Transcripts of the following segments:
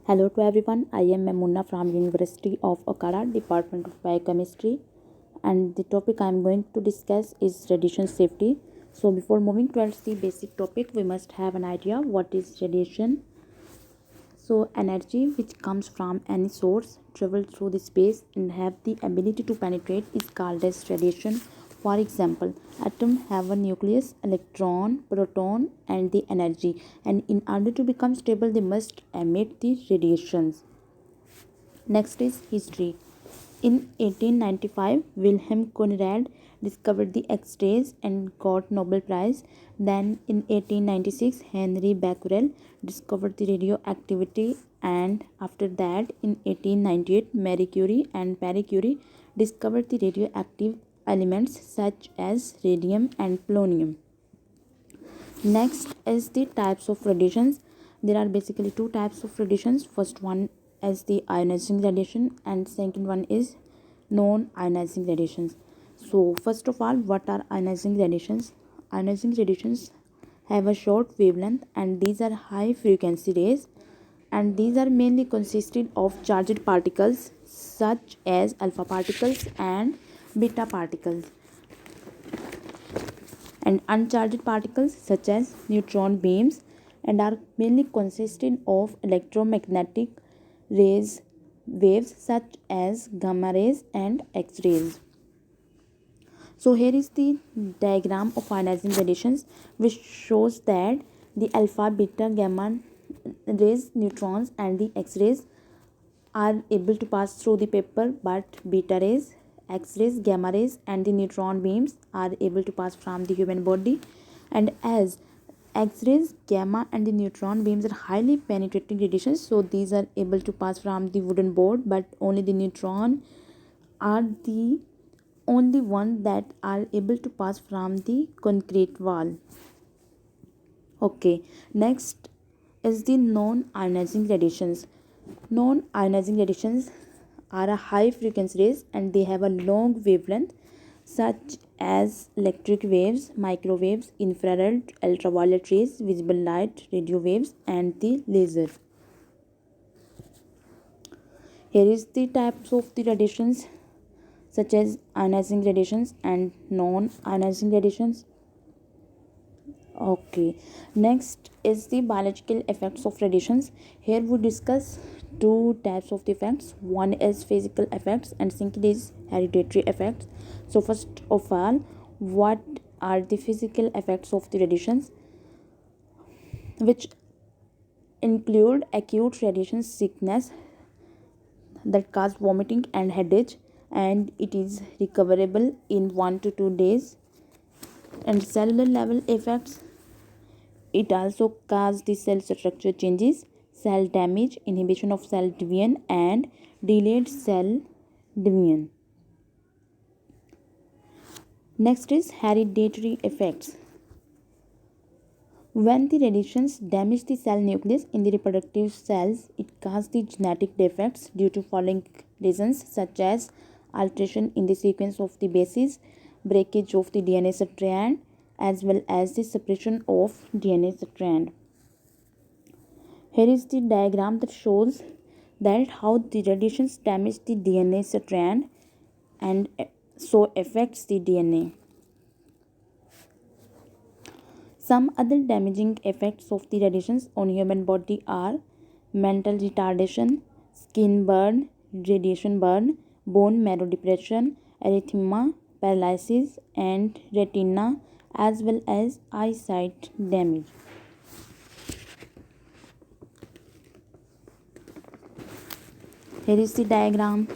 Hello to everyone. I am Memuna from University of Okada, Department of Biochemistry, and the topic I am going to discuss is radiation safety. So before moving towards the basic topic, we must have an idea what is radiation. So energy which comes from any source travel through the space and have the ability to penetrate is called as radiation. For example, atoms have a nucleus, electron, proton and the energy, and in order to become stable they must emit the radiations. Next is history. In 1895, Wilhelm Conrad discovered the X-rays and got Nobel Prize. Then in 1896, Henry Becquerel discovered the radioactivity, and after that in 1898, Marie Curie and Pierre Curie discovered the radioactive elements such as radium and polonium. Next is the types of radiations. There are basically two types of radiations. First one is the ionizing radiation and second one is non-ionizing radiations. So first of all, what are ionizing radiations? Ionizing radiations have a short wavelength and these are high frequency rays, and these are mainly consisted of charged particles such as alpha particles and beta particles, and uncharged particles such as neutron beams, and are mainly consisted of electromagnetic rays waves such as gamma rays and x-rays. So here is the diagram of ionizing radiations, which shows that the alpha, beta, gamma rays, neutrons and the x-rays are able to pass through the paper, but beta rays, x-rays, gamma rays and the neutron beams are able to pass from the human body. And as x-rays, gamma and the neutron beams are highly penetrating radiations, so these are able to pass from the wooden board, but only the neutron are the only one that are able to pass from the concrete wall. Okay, next is the non-ionizing radiations. Non-ionizing radiations are a high frequency rays and they have a long wavelength such as electric waves, microwaves, infrared, ultraviolet rays, visible light, radio waves and the laser. Here is the types of the radiations such as ionizing radiations and non-ionizing radiations. Okay, next is the biological effects of radiations. Here we discuss two types of the effects. One is physical effects and second is hereditary effects. So first of all, what are the physical effects of the radiations? Which include acute radiation sickness that cause vomiting and headache, and it is recoverable in 1 to 2 days. And cellular level effects, it also causes the cell structure changes, cell damage, inhibition of cell division and delayed cell division. Next is hereditary effects. When the radiations damage the cell nucleus in the reproductive cells, it causes the genetic defects due to following reasons such as alteration in the sequence of the bases, breakage of the DNA strand, as well as the suppression of DNA strand. Here is the diagram that shows that how the radiations damage the DNA strand and so affects the DNA. Some other damaging effects of the radiations on human body are mental retardation, skin burn, radiation burn, bone marrow depression, erythema, paralysis and retina, as well as eyesight damage. Here is the diagram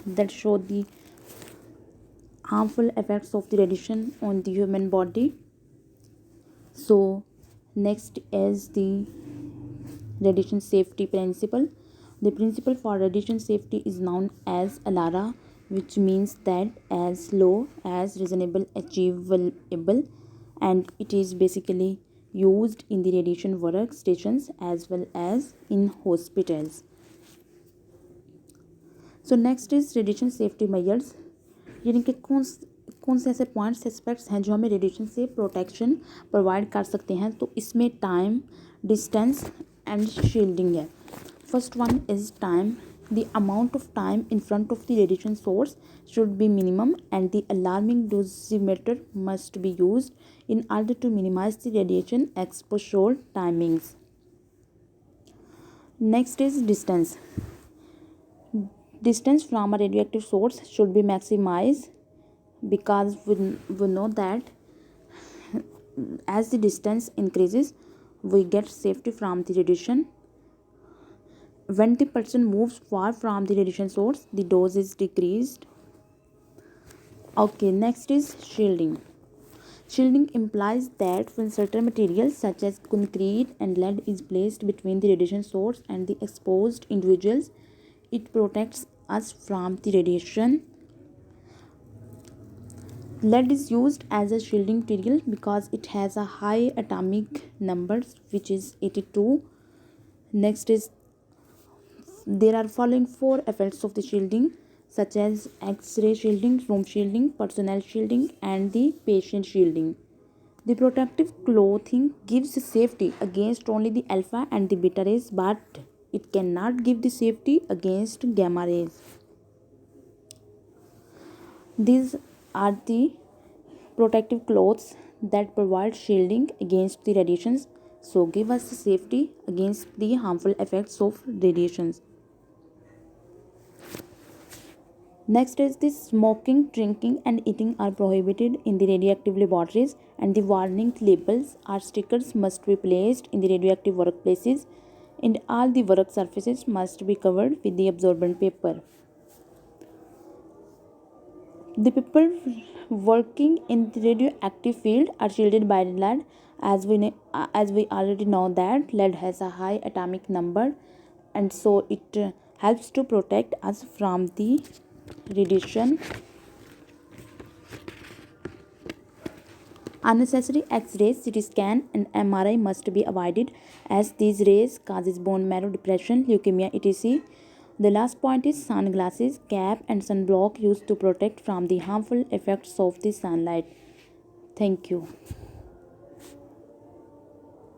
that shows the harmful effects of the radiation on the human body. So next is the radiation safety principle. The principle for radiation safety is known as ALARA, which means that as low as reasonable achievable, and it is basically used in the radiation workstations as well as in hospitals. So next is radiation safety measures, यानी कि कौन से ऐसे points aspects हैं जो हमें radiation से protection provide कर सकते हैं. तो इसमें टाइम, डिस्टेंस एंड शील्डिंग है. First one is time. The amount of time in front of the radiation source should be minimum, and the alarming dosimeter must be used in order to minimize the radiation exposure timings. Next is distance. Distance from a radioactive source should be maximized, because we know that as the distance increases, we get safety from the radiation. When the person moves far from the radiation source, the dose is decreased. Okay, next is shielding. Shielding implies that when certain materials such as concrete and lead is placed between the radiation source and the exposed individuals, it protects us from the radiation. Lead is used as a shielding material because it has a high atomic number, which is 82. Next is, there are following four effects of the shielding, such as X-ray shielding, room shielding, personnel shielding, and the patient shielding. The protective clothing gives safety against only the alpha and the beta rays, but it cannot give the safety against gamma rays. These are the protective clothes that provide shielding against the radiations, so give us safety against the harmful effects of radiations. Next is this: smoking, drinking, and eating are prohibited in the radioactive laboratories, and the warning labels or stickers must be placed in the radioactive workplaces, and all the work surfaces must be covered with the absorbent paper. The people working in the radioactive field are shielded by lead, as we already know that lead has a high atomic number, and so it helps to protect us from the radiation. Unnecessary X-rays, CT scan, and MRI must be avoided, as these rays causes bone marrow depression, leukemia, etc. The last point is sunglasses, cap, and sunblock used to protect from the harmful effects of the sunlight. Thank you.